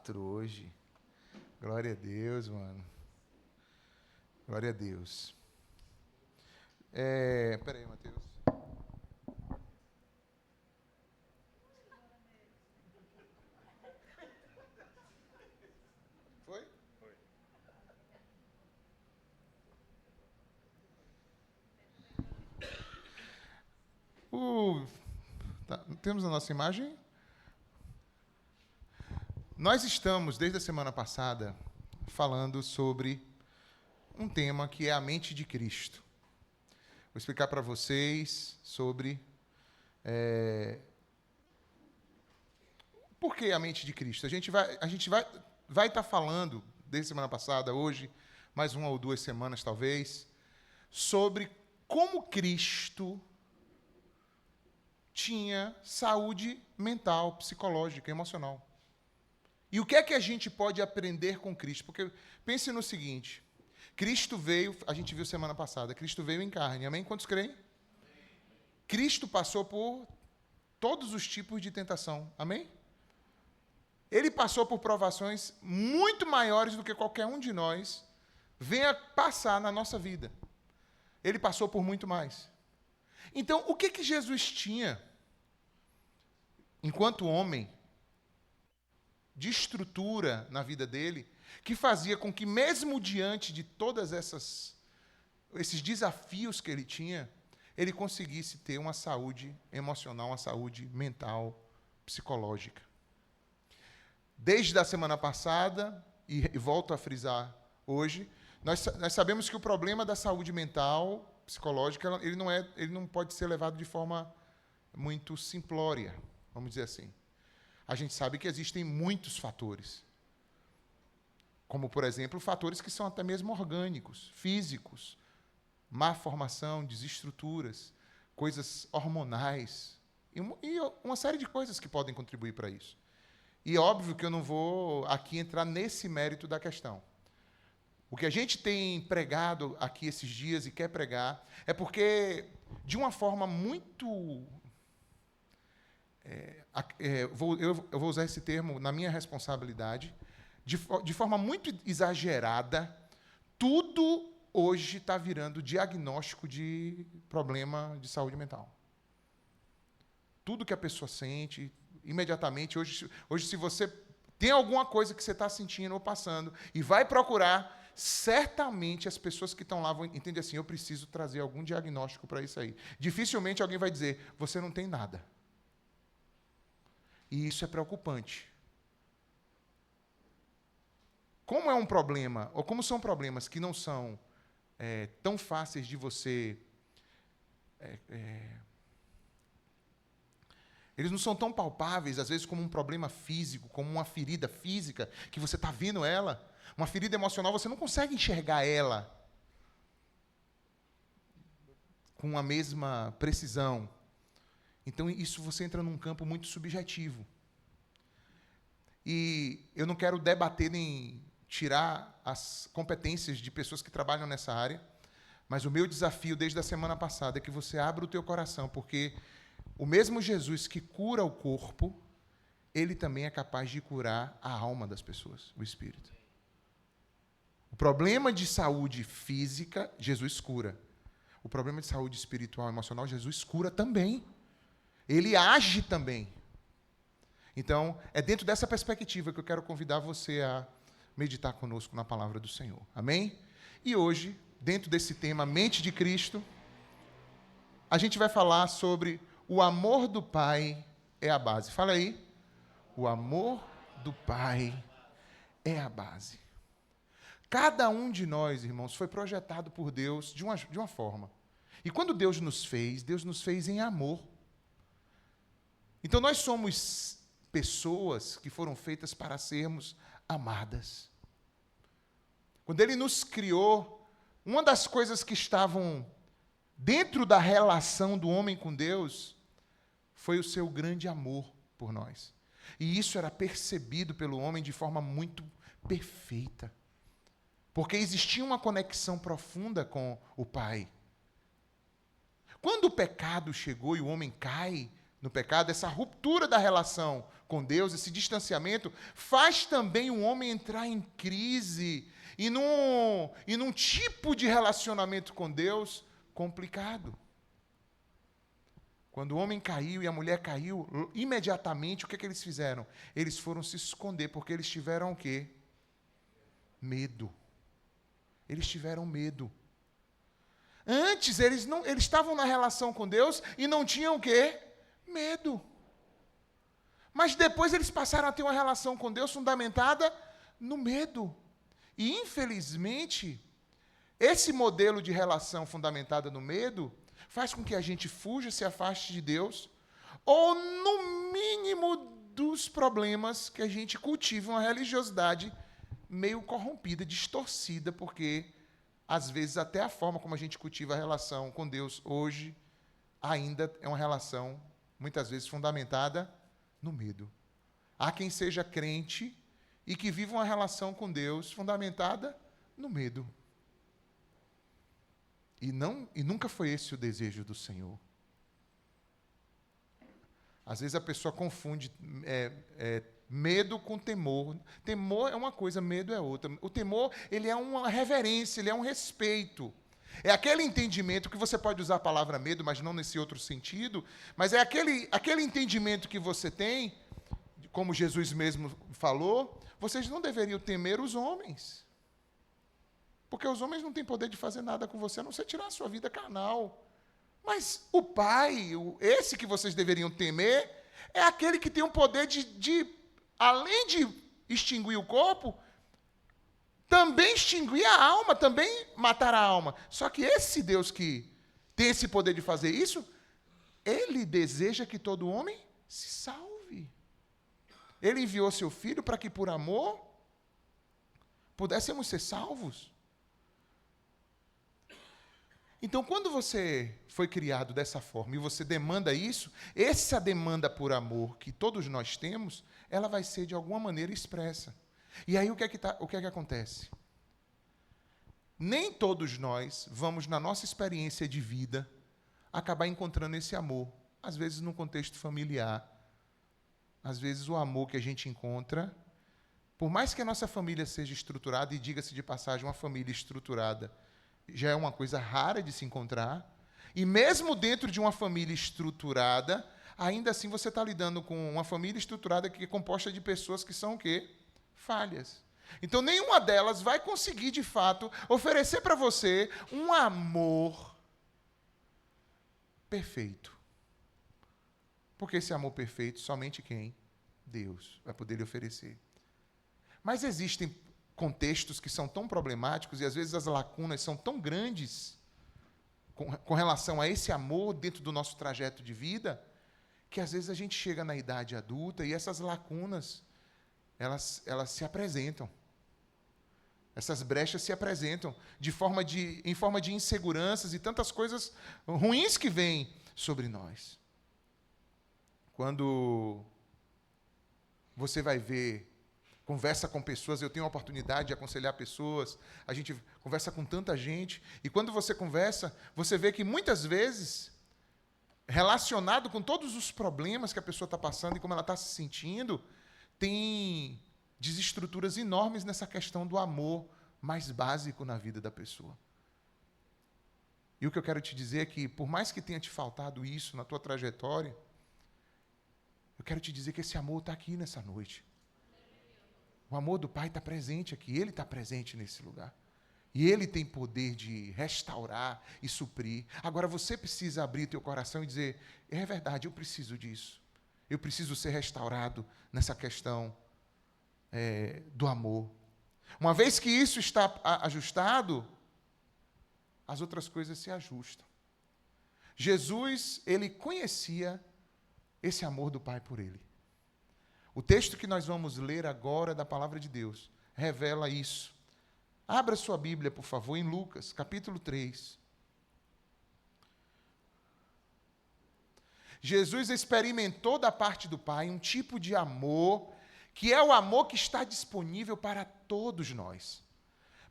4 hoje. Glória a Deus, mano. Glória a Deus. Peraí, Mateus. Foi? Foi. Temos a nossa imagem? Nós estamos, desde a semana passada, falando sobre um tema que é a mente de Cristo. Vou explicar para vocês sobre por que a mente de Cristo. A gente vai estar falando, desde a semana passada, hoje, mais 1 ou 2 semanas talvez, sobre como Cristo tinha saúde mental, psicológica, emocional. E o que é que a gente pode aprender com Cristo? Porque pense no seguinte, Cristo veio, a gente viu semana passada, Cristo veio em carne, amém? Quantos creem? Cristo passou por todos os tipos de tentação, amém? Ele passou por provações muito maiores do que qualquer um de nós venha passar na nossa vida. Ele passou por muito mais. Então, o que Jesus tinha, enquanto homem, de estrutura na vida dele, que fazia com que, mesmo diante de todas esses desafios que ele tinha, ele conseguisse ter uma saúde emocional, uma saúde mental, psicológica. Desde a semana passada, e volto a frisar hoje, nós sabemos que o problema da saúde mental, psicológica, ele não pode ser levado de forma muito simplória, vamos dizer assim. A gente sabe que existem muitos fatores, como, por exemplo, fatores que são até mesmo orgânicos, físicos, má formação, desestruturas, coisas hormonais, e uma série de coisas que podem contribuir para isso. E óbvio que eu não vou aqui entrar nesse mérito da questão. O que a gente tem pregado aqui esses dias e quer pregar é porque, de uma forma muito... eu vou usar esse termo na minha responsabilidade, de forma muito exagerada, tudo hoje está virando diagnóstico de problema de saúde mental. Tudo que a pessoa sente, imediatamente, hoje se você tem alguma coisa que você está sentindo ou passando e vai procurar, certamente as pessoas que estão lá vão entender assim, eu preciso trazer algum diagnóstico para isso aí. Dificilmente alguém vai dizer, você não tem nada. E isso é preocupante. Como é um problema, ou como são problemas que não são tão fáceis de você... eles não são tão palpáveis, às vezes, como um problema físico, como uma ferida física, que você está vendo ela. Uma ferida emocional, você não consegue enxergar ela com a mesma precisão. Então, isso você entra num campo muito subjetivo. E eu não quero debater nem tirar as competências de pessoas que trabalham nessa área, mas o meu desafio desde a semana passada é que você abra o teu coração, porque o mesmo Jesus que cura o corpo, ele também é capaz de curar a alma das pessoas, o espírito. O problema de saúde física, Jesus cura. O problema de saúde espiritual e emocional, Jesus cura também. Ele age também. Então, é dentro dessa perspectiva que eu quero convidar você a meditar conosco na palavra do Senhor. Amém? E hoje, dentro desse tema, mente de Cristo, a gente vai falar sobre o amor do Pai é a base. Fala aí. O amor do Pai é a base. Cada um de nós, irmãos, foi projetado por Deus de uma forma. E quando Deus nos fez em amor. Então, nós somos pessoas que foram feitas para sermos amadas. Quando Ele nos criou, uma das coisas que estavam dentro da relação do homem com Deus foi o seu grande amor por nós. E isso era percebido pelo homem de forma muito perfeita. Porque existia uma conexão profunda com o Pai. Quando o pecado chegou e o homem cai no pecado, essa ruptura da relação com Deus, esse distanciamento, faz também o homem entrar em crise e num tipo de relacionamento com Deus complicado. Quando o homem caiu e a mulher caiu, imediatamente, o que eles fizeram? Eles foram se esconder, porque eles tiveram o quê? Medo. Eles tiveram medo. Antes, eles estavam na relação com Deus e não tinham o quê? Medo. Mas depois eles passaram a ter uma relação com Deus fundamentada no medo. E, infelizmente, esse modelo de relação fundamentada no medo faz com que a gente fuja, se afaste de Deus, ou, no mínimo, dos problemas que a gente cultiva uma religiosidade meio corrompida, distorcida, porque, às vezes, até a forma como a gente cultiva a relação com Deus hoje ainda é uma relação, muitas vezes, fundamentada no medo. Há quem seja crente e que viva uma relação com Deus fundamentada no medo. E nunca foi esse o desejo do Senhor. Às vezes a pessoa confunde medo com temor. Temor é uma coisa, medo é outra. O temor, ele é uma reverência, ele é um respeito. É aquele entendimento que você pode usar a palavra medo, mas não nesse outro sentido, mas é aquele entendimento que você tem, como Jesus mesmo falou, vocês não deveriam temer os homens. Porque os homens não têm poder de fazer nada com você, a não ser tirar a sua vida carnal. Mas o Pai, esse que vocês deveriam temer, é aquele que tem o poder de, além de extinguir o corpo, também extinguir a alma, também matar a alma. Só que esse Deus que tem esse poder de fazer isso, ele deseja que todo homem se salve. Ele enviou seu Filho para que, por amor, pudéssemos ser salvos. Então, quando você foi criado dessa forma e você demanda isso, essa demanda por amor que todos nós temos, ela vai ser de alguma maneira expressa. E aí o que é que acontece? Nem todos nós vamos, na nossa experiência de vida, acabar encontrando esse amor. Às vezes no contexto familiar. Às vezes o amor que a gente encontra, por mais que a nossa família seja estruturada, e diga-se de passagem, uma família estruturada já é uma coisa rara de se encontrar, e mesmo dentro de uma família estruturada, ainda assim você está lidando com uma família estruturada que é composta de pessoas que são o quê? Falhas. Então, nenhuma delas vai conseguir, de fato, oferecer para você um amor perfeito. Porque esse amor perfeito, somente quem? Deus vai poder lhe oferecer. Mas existem contextos que são tão problemáticos e, às vezes, as lacunas são tão grandes com relação a esse amor dentro do nosso trajeto de vida, que, às vezes, a gente chega na idade adulta e essas lacunas, elas se apresentam. Essas brechas se apresentam em forma de inseguranças e tantas coisas ruins que vêm sobre nós. Quando você vai ver, conversa com pessoas, eu tenho a oportunidade de aconselhar pessoas, a gente conversa com tanta gente, e quando você conversa, você vê que muitas vezes, relacionado com todos os problemas que a pessoa está passando e como ela está se sentindo, tem desestruturas enormes nessa questão do amor mais básico na vida da pessoa. E o que eu quero te dizer é que, por mais que tenha te faltado isso na tua trajetória, eu quero te dizer que esse amor está aqui nessa noite. O amor do Pai está presente aqui, Ele está presente nesse lugar. E Ele tem poder de restaurar e suprir. Agora você precisa abrir teu coração e dizer, é verdade, eu preciso disso. Eu preciso ser restaurado nessa questão do amor. Uma vez que isso está ajustado, as outras coisas se ajustam. Jesus, Ele conhecia esse amor do Pai por Ele. O texto que nós vamos ler agora da Palavra de Deus revela isso. Abra sua Bíblia, por favor, em Lucas, capítulo 3. Jesus experimentou da parte do Pai um tipo de amor, que é o amor que está disponível para todos nós.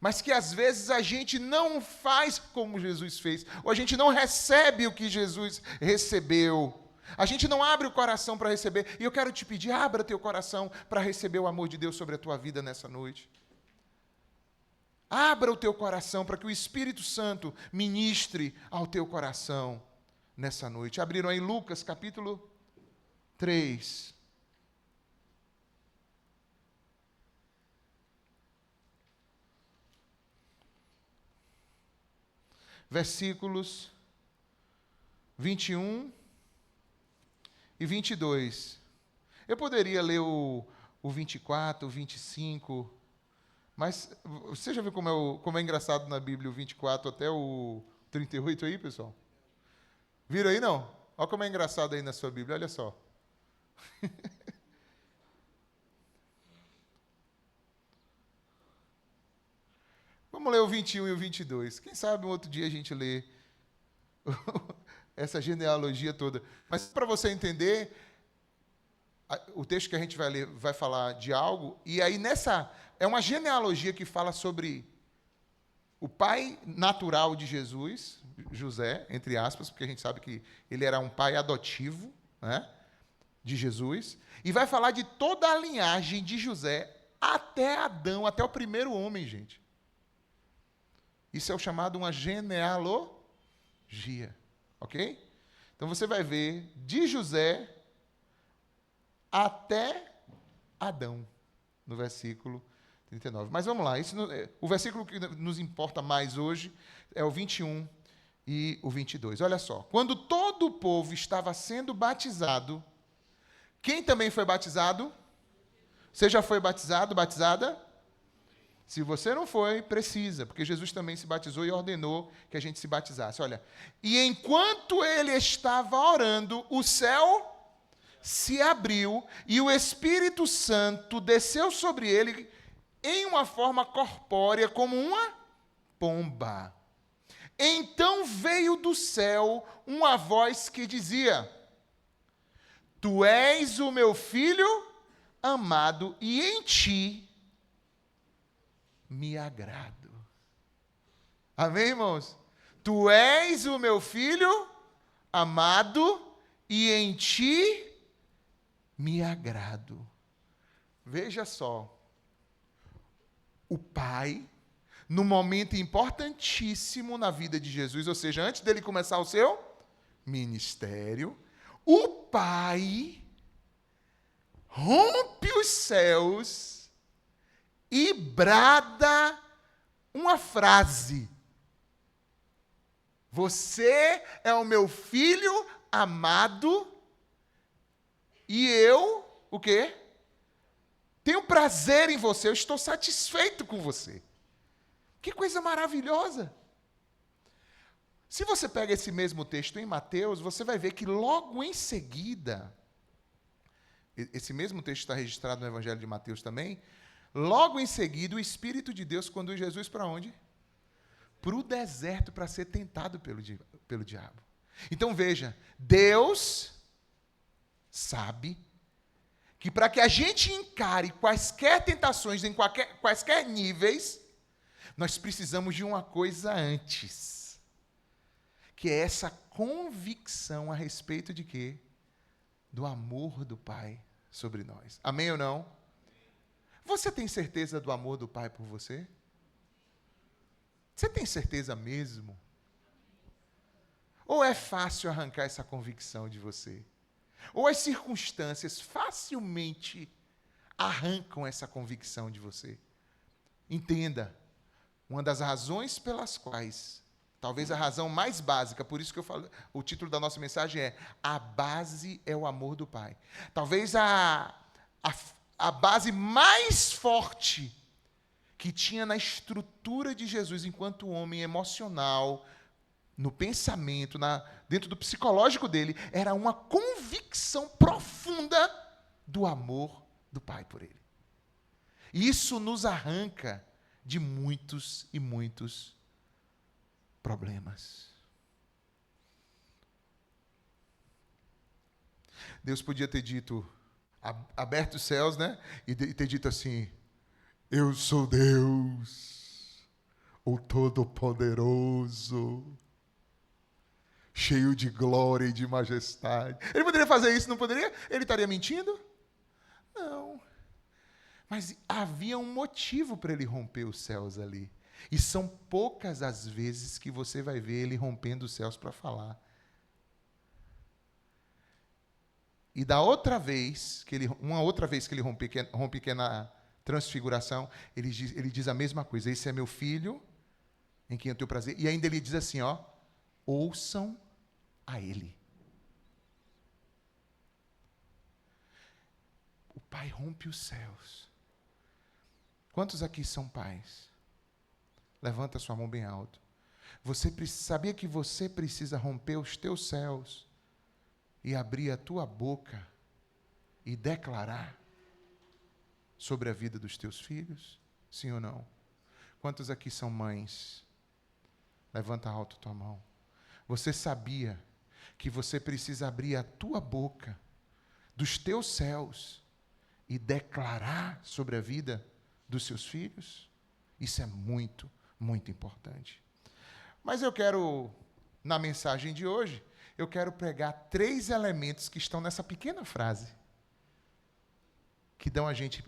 Mas que às vezes a gente não faz como Jesus fez, ou a gente não recebe o que Jesus recebeu. A gente não abre o coração para receber. E eu quero te pedir, abra teu coração para receber o amor de Deus sobre a tua vida nessa noite. Abra o teu coração para que o Espírito Santo ministre ao teu coração nessa noite. Abriram aí Lucas capítulo 3. Versículos 21 e 22. Eu poderia ler o 24, o 25, mas você já viu como é engraçado na Bíblia o 24 até o 38 aí, pessoal? Viram aí, não? Olha como é engraçado aí na sua Bíblia, olha só. Vamos ler o 21 e o 22. Quem sabe um outro dia a gente lê essa genealogia toda. Mas para você entender, o texto que a gente vai ler vai falar de algo, e aí é uma genealogia que fala sobre o pai natural de Jesus, José, entre aspas, porque a gente sabe que ele era um pai adotivo, né, de Jesus, e vai falar de toda a linhagem de José até Adão, até o primeiro homem, gente. Isso é o chamado uma genealogia, ok? Então você vai ver de José até Adão, no versículo 39. Mas vamos lá, o versículo que nos importa mais hoje é o 21 e o 22. Olha só, quando todo o povo estava sendo batizado, quem também foi batizado? Você já foi batizado, batizada? Se você não foi, precisa, porque Jesus também se batizou e ordenou que a gente se batizasse. Olha, e enquanto ele estava orando, o céu se abriu e o Espírito Santo desceu sobre ele em uma forma corpórea, como uma pomba. Então veio do céu uma voz que dizia: Tu és o meu filho amado, e em ti me agrado. Amém, irmãos? Tu és o meu filho amado, e em ti me agrado. Veja só, o Pai, no momento importantíssimo na vida de Jesus, ou seja, antes dele começar o seu ministério, o Pai rompe os céus e brada uma frase: Você é o meu filho amado e eu, o quê? Tenho prazer em você, eu estou satisfeito com você. Que coisa maravilhosa! Se você pega esse mesmo texto em Mateus, você vai ver que logo em seguida, esse mesmo texto está registrado no Evangelho de Mateus também, logo em seguida o Espírito de Deus conduz Jesus para onde? Para o deserto, para ser tentado pelo diabo. Então veja, Deus sabe que para que a gente encare quaisquer tentações em quaisquer níveis, nós precisamos de uma coisa antes, que é essa convicção a respeito de quê? Do amor do Pai sobre nós. Amém ou não? Você tem certeza do amor do Pai por você? Você tem certeza mesmo? Ou é fácil arrancar essa convicção de você? Ou as circunstâncias facilmente arrancam essa convicção de você? Entenda, uma das razões pelas quais, talvez a razão mais básica, por isso que eu falo, o título da nossa mensagem é A Base é o Amor do Pai. Talvez a base mais forte que tinha na estrutura de Jesus enquanto homem emocional, no pensamento, dentro do psicológico dele, era uma convicção profunda do amor do Pai por ele. E isso nos arranca de muitos e muitos problemas. Deus podia ter dito, aberto os céus, né? E ter dito assim: Eu sou Deus, o Todo-Poderoso. cheio de glória e de majestade. Ele poderia fazer isso, não poderia? Ele estaria mentindo? Não. Mas havia um motivo para ele romper os céus ali. E são poucas as vezes que você vai ver ele rompendo os céus para falar. E da outra vez, uma outra vez que ele rompe, que é na transfiguração, ele diz a mesma coisa. Esse é meu filho, em quem eu tenho prazer. E ainda ele diz assim, ó, ouçam a ele. O Pai rompe os céus. Quantos aqui são pais? Levanta sua mão bem alto. Você sabia que você precisa romper os teus céus e abrir a tua boca e declarar sobre a vida dos teus filhos? Sim ou não? Quantos aqui são mães? Levanta alto tua mão. Você sabia que você precisa abrir a tua boca dos teus céus e declarar sobre a vida dos seus filhos? Isso é muito, muito importante. Mas eu quero, na mensagem de hoje, eu quero pregar 3 elementos que estão nessa pequena frase, que dão a gente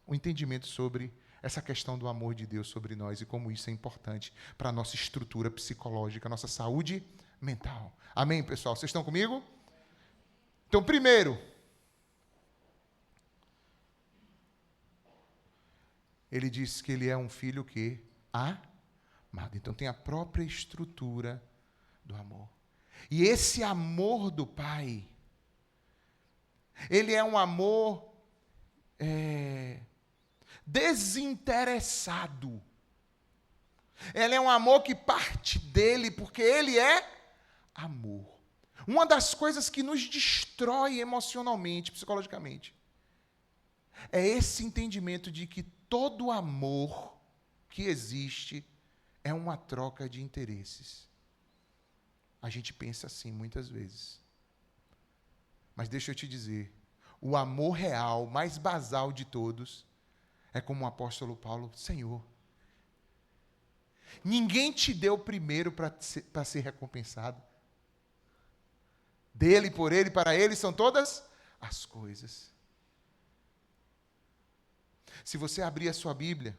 um entendimento sobre essa questão do amor de Deus sobre nós e como isso é importante para a nossa estrutura psicológica, a nossa saúde mental. Amém, pessoal? Vocês estão comigo? Então, primeiro, ele diz que ele é um filho que amado. Então, tem a própria estrutura do amor. E esse amor do Pai, ele é um amor desinteressado. Ele é um amor que parte dele, porque ele é amor. Uma das coisas que nos destrói emocionalmente, psicologicamente, é esse entendimento de que todo amor que existe é uma troca de interesses. A gente pensa assim muitas vezes. Mas deixa eu te dizer, o amor real, mais basal de todos, é como o apóstolo Paulo, Senhor, ninguém te deu primeiro para ser recompensado. Dele, por ele, para ele são todas as coisas. Se você abrir a sua Bíblia,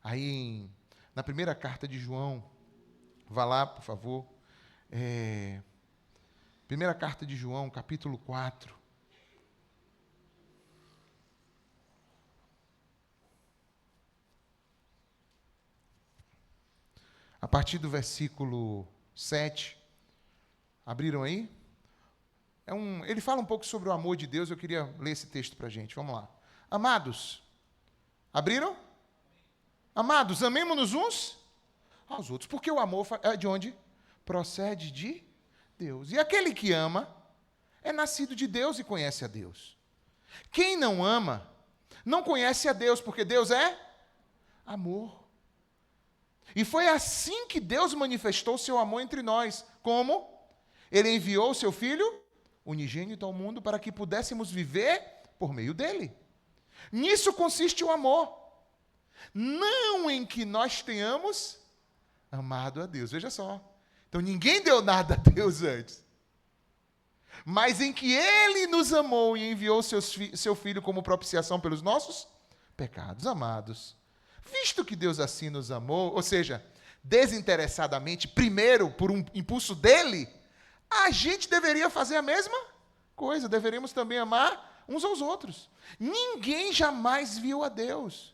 aí na primeira carta de João, vá lá, por favor. Primeira carta de João, capítulo 4. A partir do versículo 7. Abriram aí? Ele fala um pouco sobre o amor de Deus, eu queria ler esse texto para a gente. Vamos lá. Amados, abriram? Amados, amemo-nos uns aos outros, porque o amor é de onde? Procede de Deus. E aquele que ama é nascido de Deus e conhece a Deus. Quem não ama não conhece a Deus, porque Deus é amor. E foi assim que Deus manifestou seu amor entre nós. Como? Ele enviou o seu Filho unigênito ao mundo para que pudéssemos viver por meio dele. Nisso consiste o amor. Não em que nós tenhamos amado a Deus. Veja só. Então, ninguém deu nada a Deus antes. Mas em que Ele nos amou e enviou seu Filho como propiciação pelos nossos pecados. Amados, visto que Deus assim nos amou, ou seja, desinteressadamente, primeiro, por um impulso dEle, a gente deveria fazer a mesma coisa. Deveríamos também amar uns aos outros. Ninguém jamais viu a Deus.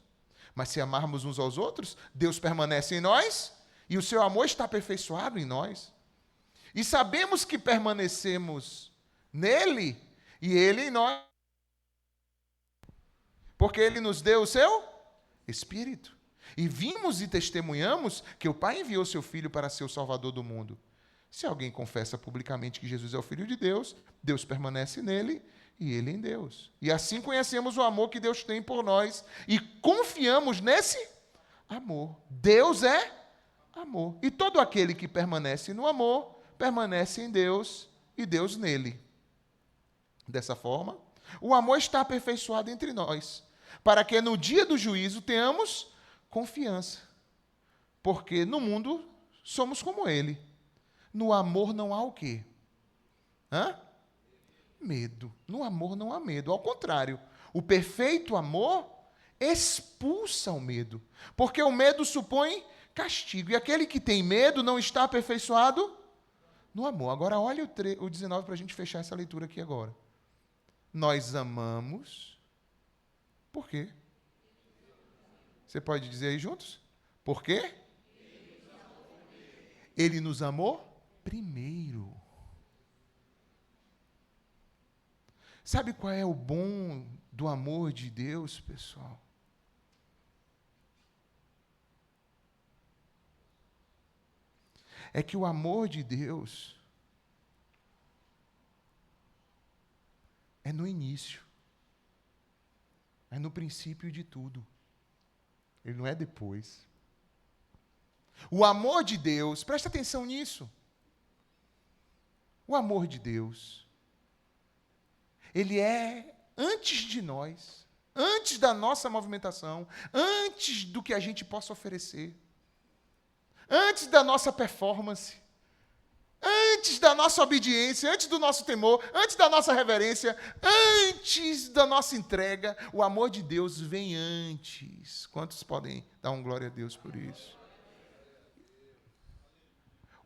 Mas se amarmos uns aos outros, Deus permanece em nós e o seu amor está aperfeiçoado em nós. E sabemos que permanecemos nele e ele em nós, porque ele nos deu o seu Espírito. E vimos e testemunhamos que o Pai enviou seu Filho para ser o Salvador do mundo. Se alguém confessa publicamente que Jesus é o Filho de Deus, Deus permanece nele e ele em Deus. E assim conhecemos o amor que Deus tem por nós e confiamos nesse amor. Deus é amor. E todo aquele que permanece no amor, permanece em Deus e Deus nele. Dessa forma, o amor está aperfeiçoado entre nós, para que no dia do juízo tenhamos confiança. Porque no mundo somos como ele. No amor não há o quê? Medo. No amor não há medo. Ao contrário, o perfeito amor expulsa o medo. Porque o medo supõe castigo. E aquele que tem medo não está aperfeiçoado no amor. Agora, olha o 19 para a gente fechar essa leitura aqui agora. Nós amamos. Por quê? Você pode dizer aí juntos? Por quê? Ele nos amou primeiro. Sabe qual é o bom do amor de Deus, pessoal? É que o amor de Deus é no início. É no princípio de tudo. Ele não é depois. O amor de Deus, presta atenção nisso. O amor de Deus, ele é antes de nós, antes da nossa movimentação, antes do que a gente possa oferecer, antes da nossa performance, antes da nossa obediência, antes do nosso temor, antes da nossa reverência, antes da nossa entrega. O amor de Deus vem antes. Quantos podem dar um glória a Deus por isso?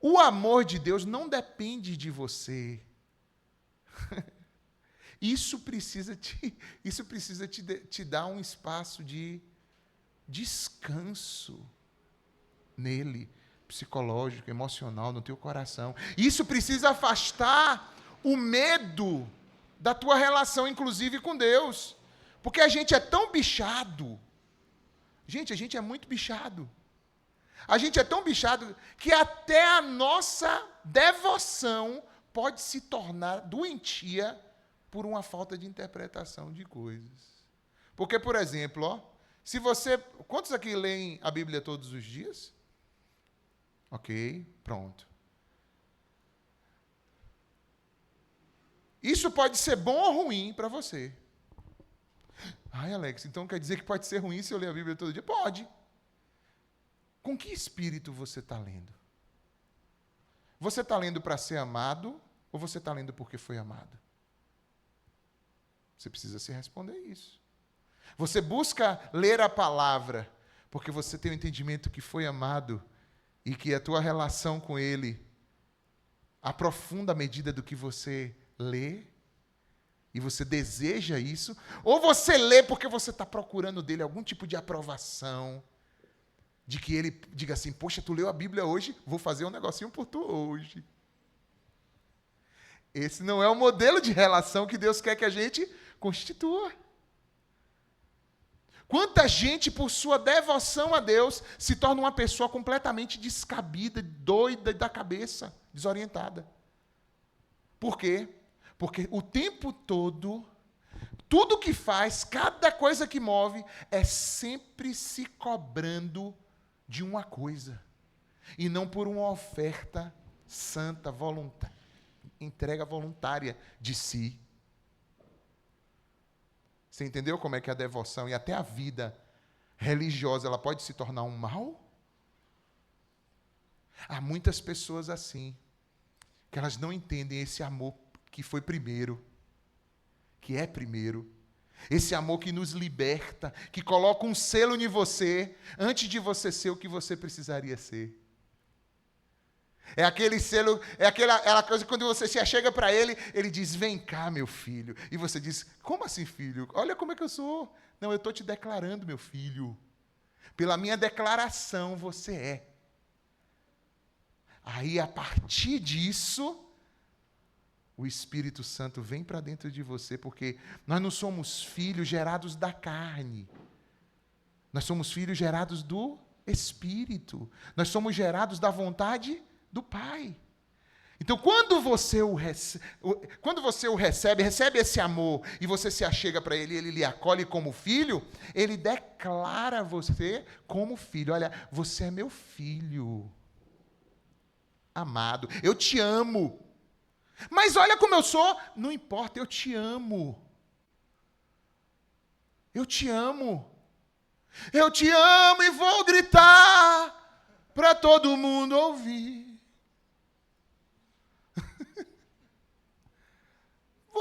O amor de Deus não depende de você. Isso precisa te dar um espaço de descanso nele, psicológico, emocional, no teu coração. Isso precisa afastar o medo da tua relação, inclusive com Deus. Porque a gente é tão bichado. Gente, a gente é muito bichado. A gente é tão bichado que até a nossa devoção pode se tornar doentia por uma falta de interpretação de coisas. Porque, por exemplo, se você... Quantos aqui leem a Bíblia todos os dias? Ok, pronto. Isso pode ser bom ou ruim para você. Ai, Alex, então quer dizer que pode ser ruim se eu ler a Bíblia todo dia? Pode. Com que espírito você está lendo? Você está lendo para ser amado ou você está lendo porque foi amado? Você precisa se responder isso. Você busca ler a palavra porque você tem o entendimento que foi amado e que a tua relação com Ele aprofunda à medida do que você lê e você deseja isso, ou você lê porque você está procurando dele algum tipo de aprovação, de que ele diga assim, poxa, tu leu a Bíblia hoje, vou fazer um negocinho por tu hoje. Esse não é o modelo de relação que Deus quer que a gente constitua. Quanta gente, por sua devoção a Deus, se torna uma pessoa completamente descabida, doida da cabeça, desorientada. Por quê? Porque o tempo todo, tudo que faz, cada coisa que move, é sempre se cobrando de uma coisa. E não por uma oferta santa, entrega voluntária de si. Você entendeu como é que a devoção e até a vida religiosa ela pode se tornar um mal? Há muitas pessoas assim, que elas não entendem esse amor que foi primeiro, que é primeiro. Esse amor que nos liberta, que coloca um selo em você, antes de você ser o que você precisaria ser. É aquele selo, é aquela coisa que quando você se achega para ele, ele diz, vem cá, meu filho. E você diz, como assim, filho? Olha como é que eu sou. Não, eu estou te declarando, meu filho. Pela minha declaração, você é. Aí, a partir disso, o Espírito Santo vem para dentro de você, porque nós não somos filhos gerados da carne. Nós somos filhos gerados do Espírito. Nós somos gerados da vontade do Pai. Então, quando você o recebe esse amor, e você se achega para ele, ele lhe acolhe como filho, ele declara você como filho. Olha, você é meu filho amado, eu te amo. Mas olha como eu sou, não importa, eu te amo. Eu te amo. Eu te amo e vou gritar para todo mundo ouvir.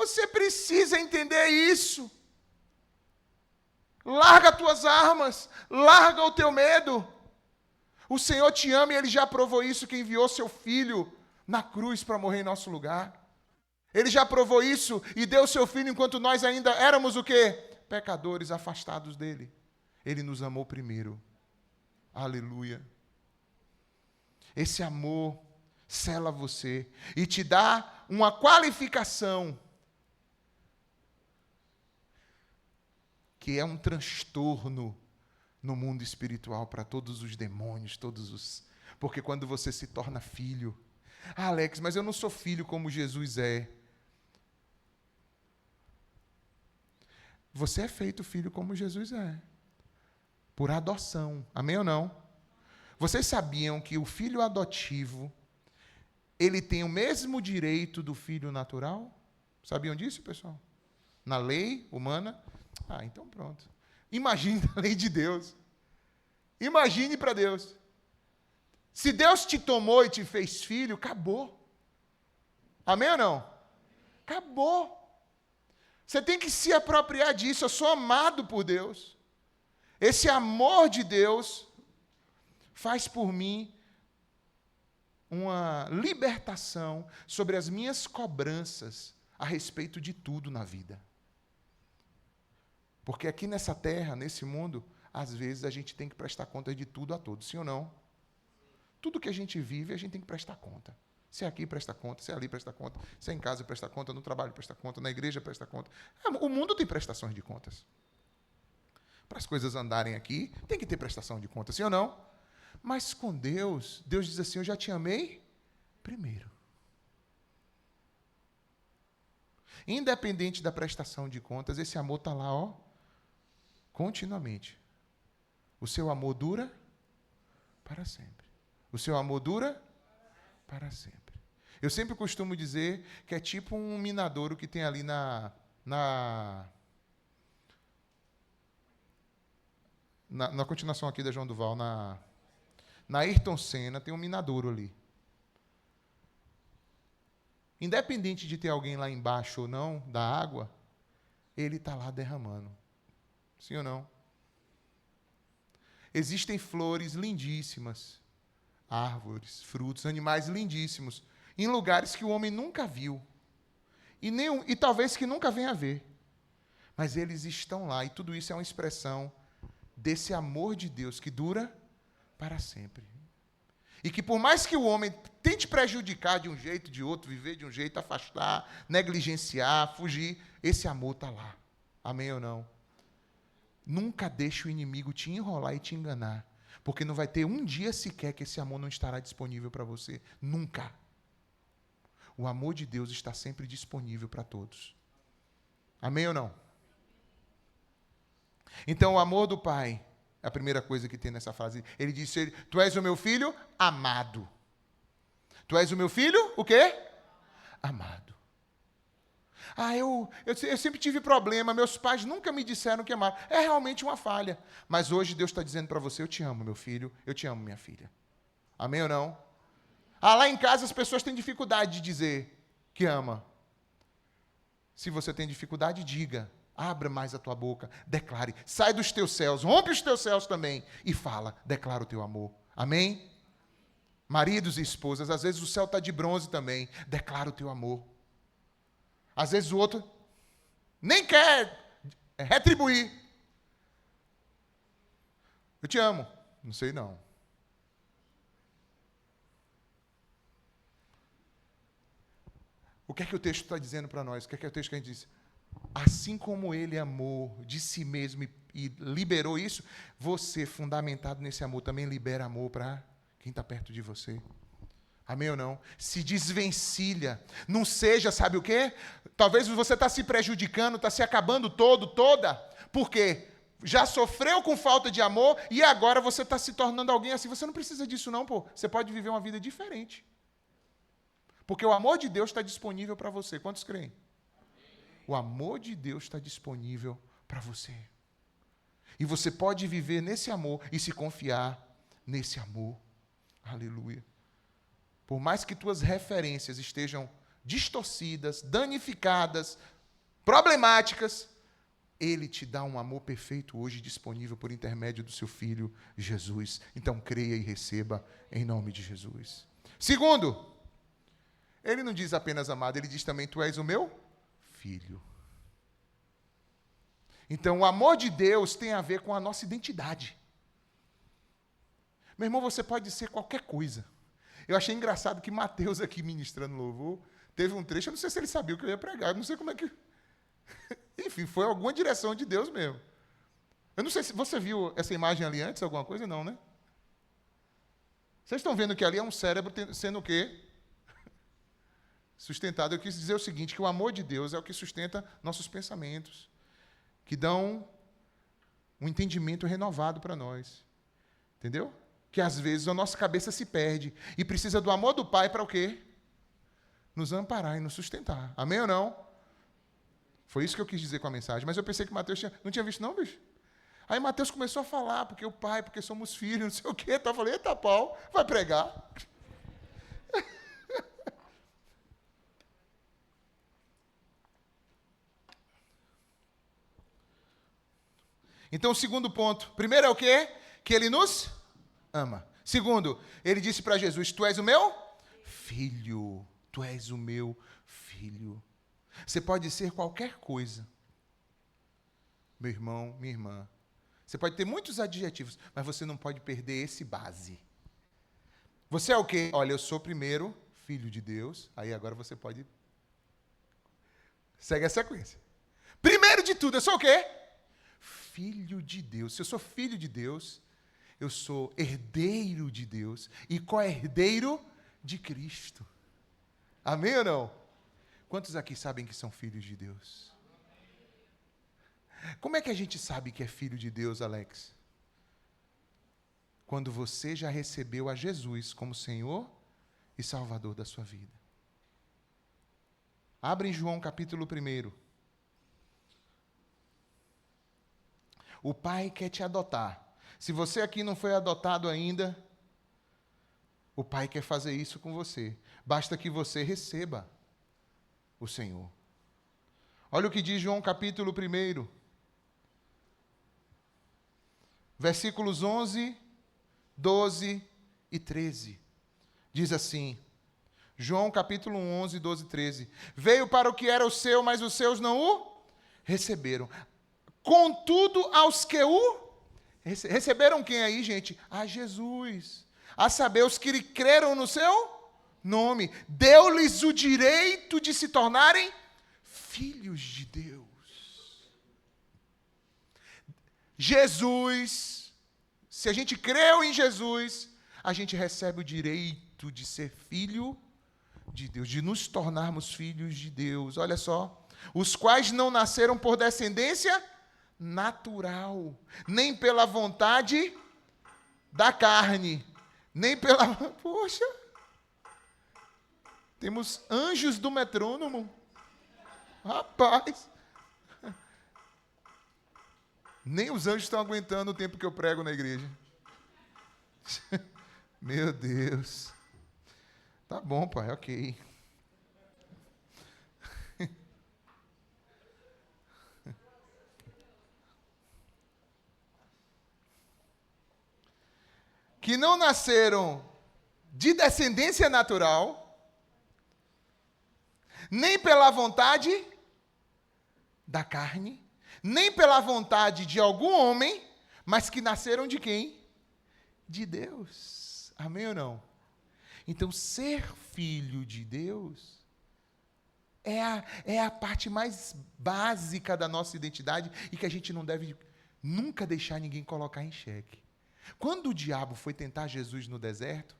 Você precisa entender isso. Larga as tuas armas, larga o teu medo. O Senhor te ama e Ele já provou isso, que enviou seu Filho na cruz para morrer em nosso lugar. Ele já provou isso e deu seu Filho enquanto nós ainda éramos o quê? Pecadores, afastados dEle. Ele nos amou primeiro. Aleluia. Esse amor sela você e te dá uma qualificação que é um transtorno no mundo espiritual para todos os demônios, porque quando você se torna filho, Alex, mas eu não sou filho como Jesus é. Você é feito filho como Jesus é, por adoção, amém ou não? Vocês sabiam que o filho adotivo, ele tem o mesmo direito do filho natural? Sabiam disso, pessoal? Na lei humana? Então pronto. Imagine a lei de Deus. Imagine para Deus. Se Deus te tomou e te fez filho, acabou. Amém ou não? Acabou. Você tem que se apropriar disso. Eu sou amado por Deus. Esse amor de Deus faz por mim uma libertação sobre as minhas cobranças a respeito de tudo na vida. Porque aqui nessa terra, nesse mundo, às vezes a gente tem que prestar conta de tudo a todos, sim ou não? Tudo que a gente vive, a gente tem que prestar conta. Se é aqui, presta conta. Se é ali, presta conta. Se é em casa, presta conta. No trabalho, presta conta. Na igreja, presta conta. O mundo tem prestações de contas. Para as coisas andarem aqui, tem que ter prestação de contas, sim ou não? Mas com Deus, Deus diz assim, eu já te amei primeiro. Independente da prestação de contas, esse amor está lá, ó, continuamente. O seu amor dura para sempre. O seu amor dura para sempre. Eu sempre costumo dizer que é tipo um minadouro que tem ali na continuação aqui da João Duval, na Ayrton Senna, tem um minadouro ali. Independente de ter alguém lá embaixo ou não, da água, ele está lá derramando. Sim ou não? Existem flores lindíssimas, árvores, frutos, animais lindíssimos, em lugares que o homem nunca viu. E talvez que nunca venha a ver. Mas eles estão lá, e tudo isso é uma expressão desse amor de Deus que dura para sempre. E que por mais que o homem tente prejudicar de um jeito, de outro, viver de um jeito, afastar, negligenciar, fugir, esse amor está lá. Amém ou não? Nunca deixe o inimigo te enrolar e te enganar, porque não vai ter um dia sequer que esse amor não estará disponível para você. Nunca. O amor de Deus está sempre disponível para todos. Amém ou não? Então, o amor do Pai é a primeira coisa que tem nessa frase. Ele disse, tu és o meu filho amado. Tu és o meu filho, o quê? Amado. Eu sempre tive problema, meus pais nunca me disseram que amaram. É realmente uma falha. Mas hoje Deus está dizendo para você, eu te amo, meu filho, eu te amo, minha filha. Amém ou não? Lá em casa as pessoas têm dificuldade de dizer que ama. Se você tem dificuldade, diga. Abra mais a tua boca, declare. Sai dos teus céus, rompe os teus céus também e fala, declara o teu amor. Amém? Maridos e esposas, às vezes o céu está de bronze também. Declara o teu amor. Às vezes o outro nem quer retribuir. Eu te amo. Não sei não. O que é que o texto está dizendo para nós? O que é o texto que a gente diz? Assim como ele amou de si mesmo e liberou isso, você, fundamentado nesse amor, também libera amor para quem está perto de você. Amém ou não? Se desvencilha. Não seja, sabe o quê? Talvez você está se prejudicando, está se acabando toda. Por quê? Já sofreu com falta de amor e agora você está se tornando alguém assim. Você não precisa disso não, pô. Você pode viver uma vida diferente. Porque o amor de Deus está disponível para você. Quantos creem? O amor de Deus está disponível para você. E você pode viver nesse amor e se confiar nesse amor. Aleluia. Por mais que tuas referências estejam distorcidas, danificadas, problemáticas, Ele te dá um amor perfeito hoje disponível por intermédio do seu Filho Jesus. Então creia e receba em nome de Jesus. Segundo, Ele não diz apenas amado, Ele diz também, tu és o meu filho. Então o amor de Deus tem a ver com a nossa identidade. Meu irmão, você pode ser qualquer coisa. Eu achei engraçado que Mateus aqui ministrando louvor, teve um trecho, eu não sei se ele sabia o que eu ia pregar, eu não sei como é que... Enfim, foi alguma direção de Deus mesmo. Eu não sei se você viu essa imagem ali antes, alguma coisa, não, né? Vocês estão vendo que ali é um cérebro sendo o quê? Sustentado. Eu quis dizer o seguinte, que o amor de Deus é o que sustenta nossos pensamentos, que dão um entendimento renovado para nós. Entendeu? Que às vezes a nossa cabeça se perde e precisa do amor do Pai para o quê? Nos amparar e nos sustentar. Amém ou não? Foi isso que eu quis dizer com a mensagem. Mas eu pensei que Mateus não tinha visto, não, bicho. Aí Mateus começou a falar, porque o Pai, porque somos filhos, não sei o quê. Então eu falei, eita pau, vai pregar. Então, o segundo ponto. Primeiro é o quê? Que Ele nos ama. Segundo, Ele disse para Jesus, tu és o meu filho. Tu és o meu filho. Você pode ser qualquer coisa. Meu irmão, minha irmã. Você pode ter muitos adjetivos, mas você não pode perder esse base. Você é o quê? Olha, eu sou primeiro filho de Deus. Aí agora você pode... Segue a sequência. Primeiro de tudo, eu sou o quê? Filho de Deus. Se eu sou filho de Deus, eu sou herdeiro de Deus e co-herdeiro de Cristo. Amém ou não? Quantos aqui sabem que são filhos de Deus? Como é que a gente sabe que é filho de Deus, Alex? Quando você já recebeu a Jesus como Senhor e Salvador da sua vida. Abre em João capítulo 1. O Pai quer te adotar. Se você aqui não foi adotado ainda, o Pai quer fazer isso com você. Basta que você receba o Senhor. Olha o que diz João capítulo 1. Versículos 11, 12 e 13. Diz assim, João capítulo 11, 12 e 13. Veio para o que era o seu, mas os seus não o receberam. Contudo, aos que o receberam quem aí, gente? A Jesus. A saber, os que creram no seu nome. Deu-lhes o direito de se tornarem filhos de Deus. Jesus, se a gente creu em Jesus, a gente recebe o direito de ser filho de Deus, de nos tornarmos filhos de Deus. Olha só, os quais não nasceram por descendência natural, nem pela vontade da carne, nem pela... Poxa, temos anjos do metrônomo. Rapaz, nem os anjos estão aguentando o tempo que eu prego na igreja. Meu Deus. Tá bom, pai, ok. Que não nasceram de descendência natural, nem pela vontade da carne, nem pela vontade de algum homem, mas que nasceram de quem? De Deus. Amém ou não? Então, ser filho de Deus é a parte mais básica da nossa identidade e que a gente não deve nunca deixar ninguém colocar em xeque. Quando o diabo foi tentar Jesus no deserto,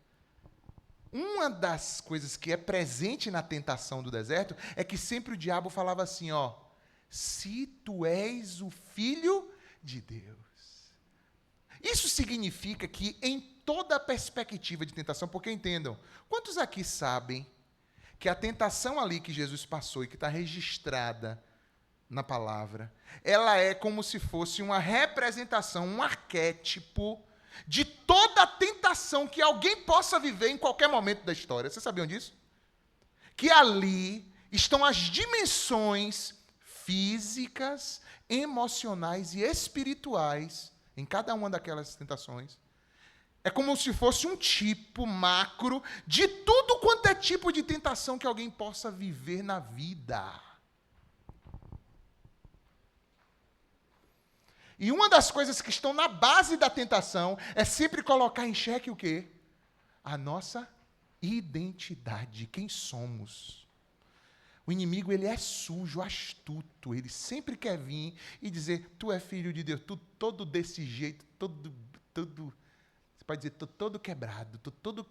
uma das coisas que é presente na tentação do deserto é que sempre o diabo falava assim, ó, se tu és o filho de Deus. Isso significa que em toda a perspectiva de tentação, porque entendam, quantos aqui sabem que a tentação ali que Jesus passou e que está registrada na palavra, ela é como se fosse uma representação, um arquétipo de toda a tentação que alguém possa viver em qualquer momento da história. Vocês sabiam disso? que ali estão as dimensões físicas, emocionais e espirituais em cada uma daquelas tentações. É como se fosse um tipo macro de tudo quanto é tipo de tentação que alguém possa viver na vida. E uma das coisas que estão na base da tentação é sempre colocar em xeque o quê? A nossa identidade, quem somos. O inimigo, ele é sujo, astuto, ele sempre quer vir e dizer, tu é filho de Deus, tu todo desse jeito, todo você pode dizer, tô todo quebrado, tô todo,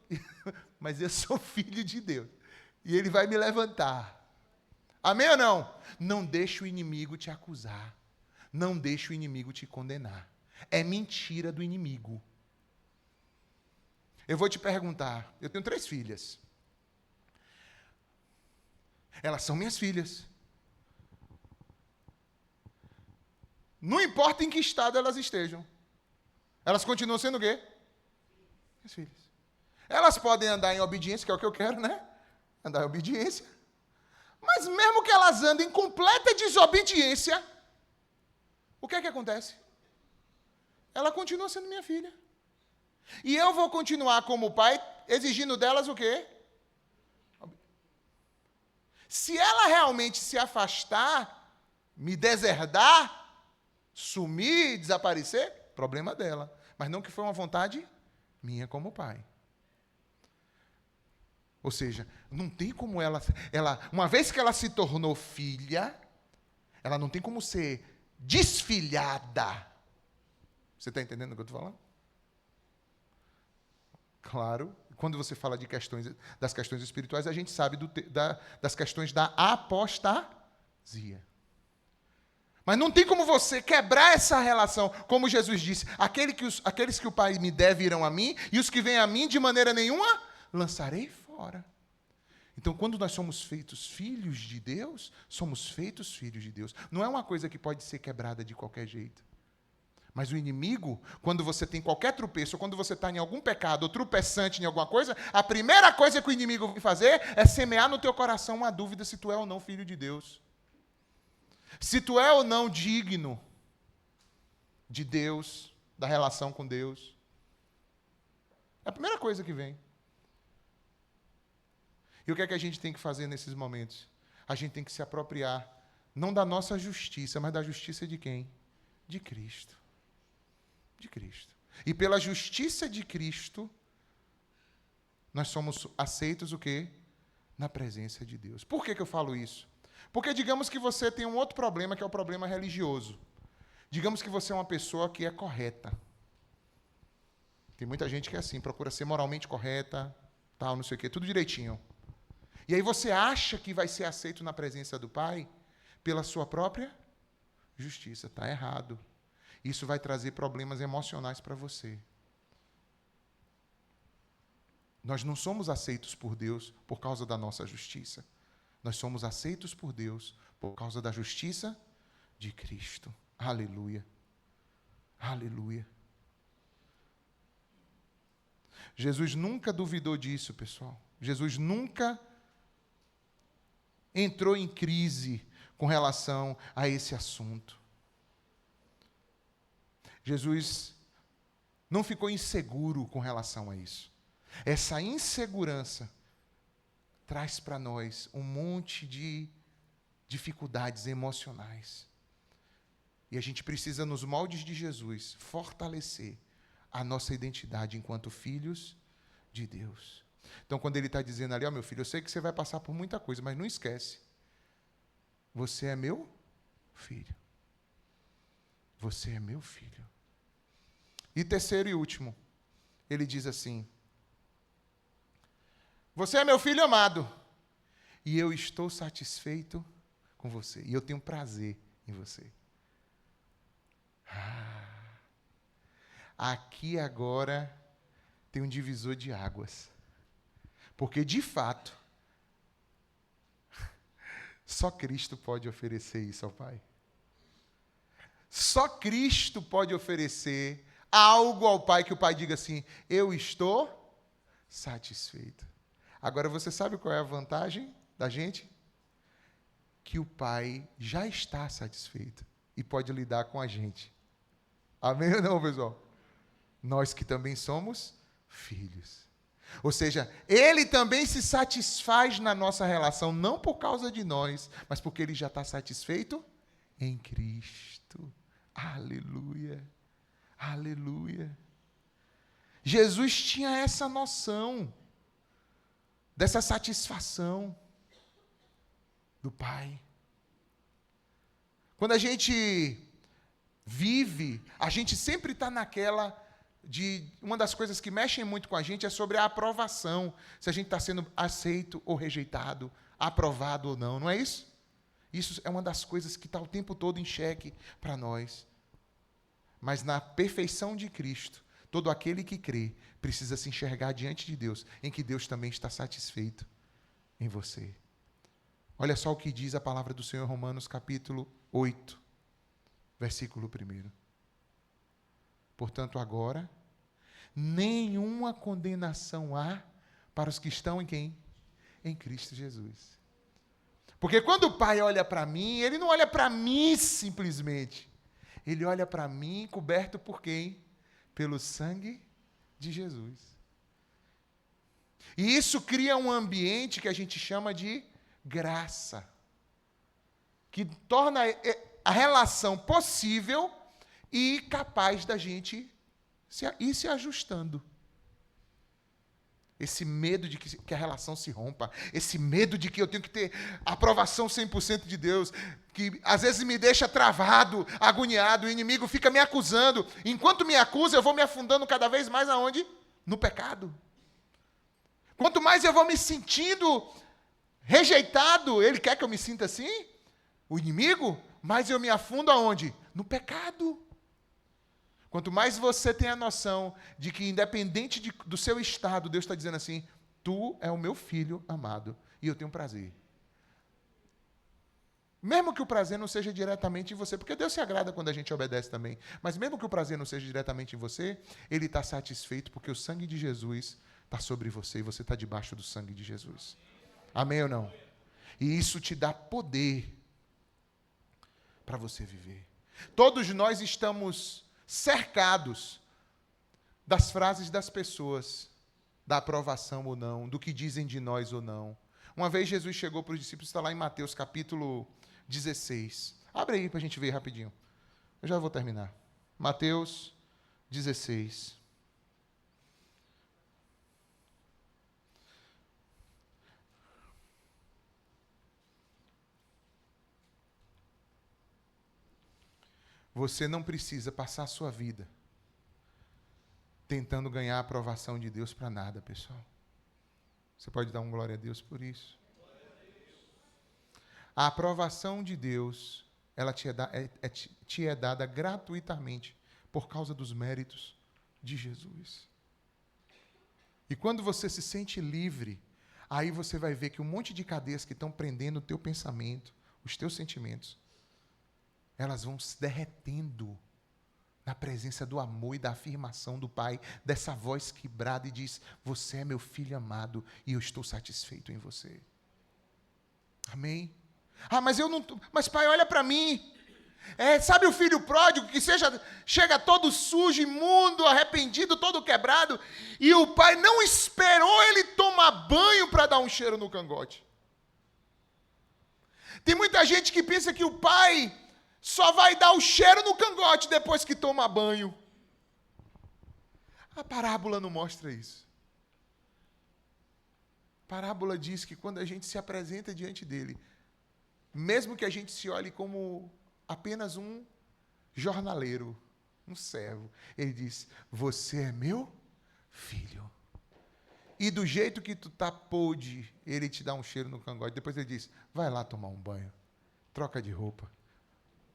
mas eu sou filho de Deus. E ele vai me levantar. Amém ou não? Não deixe o inimigo te acusar. Não deixe o inimigo te condenar. É mentira do inimigo. Eu vou te perguntar, eu tenho 3 filhas. Elas são minhas filhas. Não importa em que estado elas estejam. Elas continuam sendo o quê? Minhas filhas. Elas podem andar em obediência, que é o que eu quero, né? Andar em obediência. Mas mesmo que elas andem em completa desobediência, o que é que acontece? Ela continua sendo minha filha. E eu vou continuar como pai, exigindo delas o quê? Se ela realmente se afastar, me deserdar, sumir, desaparecer, problema dela. Mas não que foi uma vontade minha como pai. Ou seja, não tem como ela, uma vez que ela se tornou filha, ela não tem como ser desfilhada. Você está entendendo o que eu estou falando? Claro, quando você fala de das questões espirituais, a gente sabe das questões da apostasia. Mas não tem como você quebrar essa relação, como Jesus disse, aqueles que o Pai me der virão a mim, e os que vêm a mim, de maneira nenhuma, lançarei fora. Então, quando nós somos feitos filhos de Deus, somos feitos filhos de Deus. Não é uma coisa que pode ser quebrada de qualquer jeito. Mas o inimigo, quando você tem qualquer tropeço, ou quando você está em algum pecado, ou tropeçante em alguma coisa, a primeira coisa que o inimigo vai fazer é semear no teu coração uma dúvida se tu é ou não filho de Deus. Se tu é ou não digno de Deus, da relação com Deus. É a primeira coisa que vem. E o que é que a gente tem que fazer nesses momentos? A gente tem que se apropriar, não da nossa justiça, mas da justiça de quem? De Cristo. De Cristo. E pela justiça de Cristo, nós somos aceitos o quê? Na presença de Deus. Por que eu falo isso? Porque digamos que você tem um outro problema, que é o problema religioso. Digamos que você é uma pessoa que é correta. Tem muita gente que é assim, procura ser moralmente correta, tal, não sei o quê, tudo direitinho. E aí você acha que vai ser aceito na presença do Pai pela sua própria justiça. Está errado. Isso vai trazer problemas emocionais para você. Nós não somos aceitos por Deus por causa da nossa justiça. Nós somos aceitos por Deus por causa da justiça de Cristo. Aleluia. Aleluia. Jesus nunca duvidou disso, pessoal. Jesus nunca entrou em crise com relação a esse assunto. Jesus não ficou inseguro com relação a isso. Essa insegurança traz para nós um monte de dificuldades emocionais. E a gente precisa, nos moldes de Jesus, fortalecer a nossa identidade enquanto filhos de Deus. Então, quando ele está dizendo ali, ó, meu filho, eu sei que você vai passar por muita coisa, mas não esquece. Você é meu filho. Você é meu filho. E terceiro e último, ele diz assim, você é meu filho amado, e eu estou satisfeito com você, e eu tenho prazer em você. Aqui agora tem um divisor de águas. Porque, de fato, só Cristo pode oferecer isso ao Pai. Só Cristo pode oferecer algo ao Pai que o Pai diga assim, eu estou satisfeito. Agora, você sabe qual é a vantagem da gente? Que o Pai já está satisfeito e pode lidar com a gente. Amém ou não, pessoal? Nós que também somos filhos. Ou seja, Ele também se satisfaz na nossa relação, não por causa de nós, mas porque Ele já está satisfeito em Cristo. Aleluia. Aleluia. Jesus tinha essa noção dessa satisfação do Pai. Quando a gente vive, a gente sempre está naquela de... Uma das coisas que mexem muito com a gente é sobre a aprovação. Se a gente está sendo aceito ou rejeitado, aprovado ou não, não é isso? Isso é uma das coisas que está o tempo todo em xeque para nós. Mas na perfeição de Cristo, todo aquele que crê precisa se enxergar diante de Deus, em que Deus também está satisfeito em você. Olha só o que diz a palavra do Senhor em Romanos capítulo 8, versículo 1. Portanto, agora, nenhuma condenação há para os que estão em quem? Em Cristo Jesus. Porque quando o Pai olha para mim, Ele não olha para mim simplesmente. Ele olha para mim coberto por quem? Pelo sangue de Jesus. E isso cria um ambiente que a gente chama de graça, que torna a relação possível e capaz da gente ir se ajustando. Esse medo de que a relação se rompa, esse medo de que eu tenho que ter aprovação 100% de Deus, que às vezes me deixa travado, agoniado, o inimigo fica me acusando. Enquanto me acusa, eu vou me afundando cada vez mais aonde? No pecado. Quanto mais eu vou me sentindo rejeitado, ele quer que eu me sinta assim, o inimigo, mais eu me afundo aonde? No pecado. Quanto mais você tem a noção de que, independente do seu estado, Deus está dizendo assim, tu é o meu filho amado, e eu tenho prazer. Mesmo que o prazer não seja diretamente em você, porque Deus se agrada quando a gente obedece também, mas mesmo que o prazer não seja diretamente em você, Ele está satisfeito porque o sangue de Jesus está sobre você e você está debaixo do sangue de Jesus. Amém ou não? E isso te dá poder para você viver. Todos nós estamos cercados das frases das pessoas, da aprovação ou não, do que dizem de nós ou não. Uma vez Jesus chegou para os discípulos, está lá em Mateus capítulo 16. Abre aí para a gente ver rapidinho. Eu já vou terminar. Mateus 16. Você não precisa passar a sua vida tentando ganhar a aprovação de Deus para nada, pessoal. Você pode dar um glória a Deus por isso? A aprovação de Deus, ela te é dada gratuitamente por causa dos méritos de Jesus. E quando você se sente livre, aí você vai ver que um monte de cadeias que estão prendendo o teu pensamento, os teus sentimentos, elas vão se derretendo na presença do amor e da afirmação do Pai, dessa voz que brada e diz, você é meu filho amado e eu estou satisfeito em você. Amém? Mas Pai, olha para mim. Sabe o filho pródigo que chega todo sujo, imundo, arrependido, todo quebrado, e o pai não esperou ele tomar banho para dar um cheiro no cangote. Tem muita gente que pensa que o pai só vai dar o cheiro no cangote depois que toma banho. A parábola não mostra isso. A parábola diz que quando a gente se apresenta diante dele, mesmo que a gente se olhe como apenas um jornaleiro, um servo, ele diz, você é meu filho. E do jeito que tu tá podre, ele te dá um cheiro no cangote. Depois ele diz, vai lá tomar um banho, troca de roupa,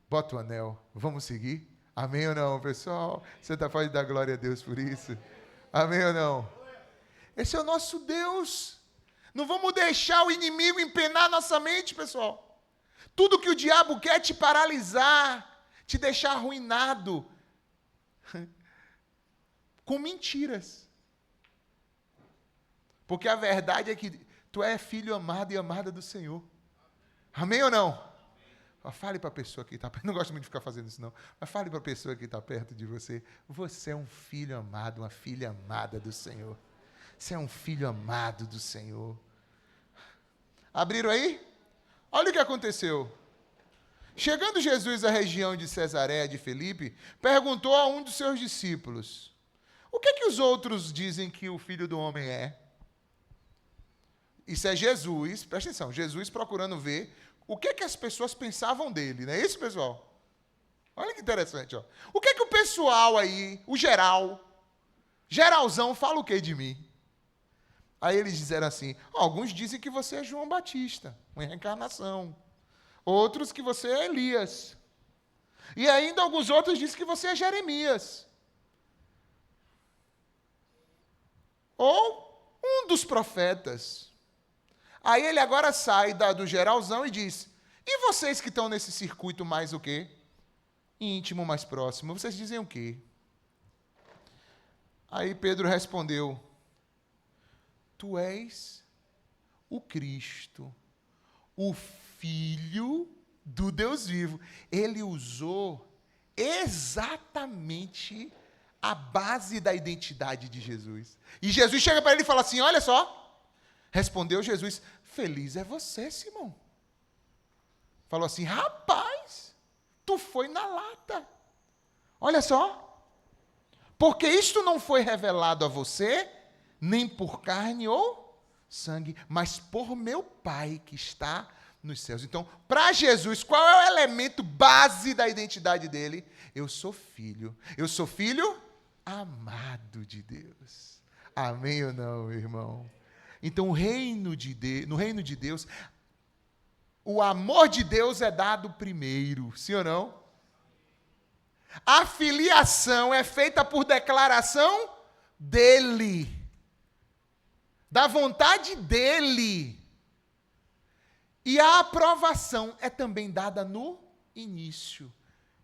bota o anel, vamos seguir? Amém ou não, pessoal? Você pode dar glória a Deus por isso? Amém ou não? Esse é o nosso Deus. Não vamos deixar o inimigo empenar nossa mente, pessoal. Tudo que o diabo quer é te paralisar, te deixar arruinado, com mentiras. Porque a verdade é que Tu é filho amado e amada do Senhor. Amém ou não? Fale para a pessoa que está perto. Não gosto muito de ficar fazendo isso, não. Mas fale para a pessoa que está perto de você. Você é um filho amado, uma filha amada do Senhor. Você é um filho amado do Senhor. Abriram aí? Olha o que aconteceu. Chegando Jesus à região de Cesareia de Filipe, perguntou a um dos seus discípulos: o que os outros dizem que o Filho do Homem é? Isso é Jesus, presta atenção, Jesus procurando ver o que as pessoas pensavam dele, não é isso, pessoal? Olha que interessante, ó. O que o pessoal aí, o geralzão, fala o que de mim? Aí eles disseram assim: alguns dizem que você é João Batista, uma reencarnação. Outros que você é Elias. E ainda alguns outros dizem que você é Jeremias. Ou um dos profetas. Aí ele agora sai do geralzão e diz: e vocês que estão nesse circuito mais o quê? Íntimo, mais próximo, vocês dizem o quê? Aí Pedro respondeu: tu és o Cristo, o Filho do Deus vivo. Ele usou exatamente a base da identidade de Jesus. E Jesus chega para ele e fala assim: olha só. Respondeu Jesus: feliz é você, Simão. Falou assim: rapaz, tu foi na lata. Olha só. Porque isto não foi revelado a você, nem por carne ou sangue, mas por meu Pai que está nos céus. Então, para Jesus, qual é o elemento base da identidade dele? Eu sou filho. Eu sou filho amado de Deus. Amém ou não, meu irmão? Então, no reino de Deus, o amor de Deus é dado primeiro, sim ou não? A filiação é feita por declaração dele, da vontade dele. E a aprovação é também dada no início.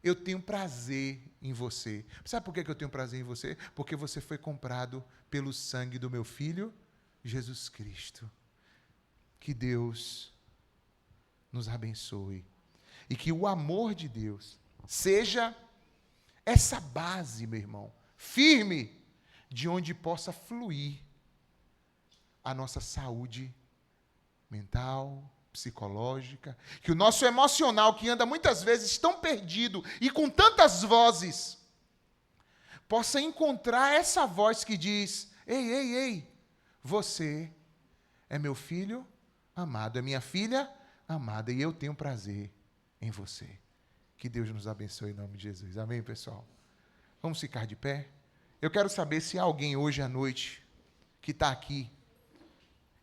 Eu tenho prazer em você. Sabe por que eu tenho prazer em você? Porque você foi comprado pelo sangue do meu Filho, Jesus Cristo. Que Deus nos abençoe. E que o amor de Deus seja essa base, meu irmão, firme, de onde possa fluir a nossa saúde mental, psicológica, que o nosso emocional, que anda muitas vezes tão perdido e com tantas vozes, possa encontrar essa voz que diz: ei, ei, ei, você é meu filho amado, é minha filha amada, e eu tenho prazer em você. Que Deus nos abençoe em nome de Jesus. Amém, pessoal? Vamos ficar de pé? Eu quero saber se há alguém hoje à noite que está aqui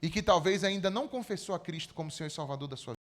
e que talvez ainda não confessou a Cristo como Senhor e Salvador da sua vida.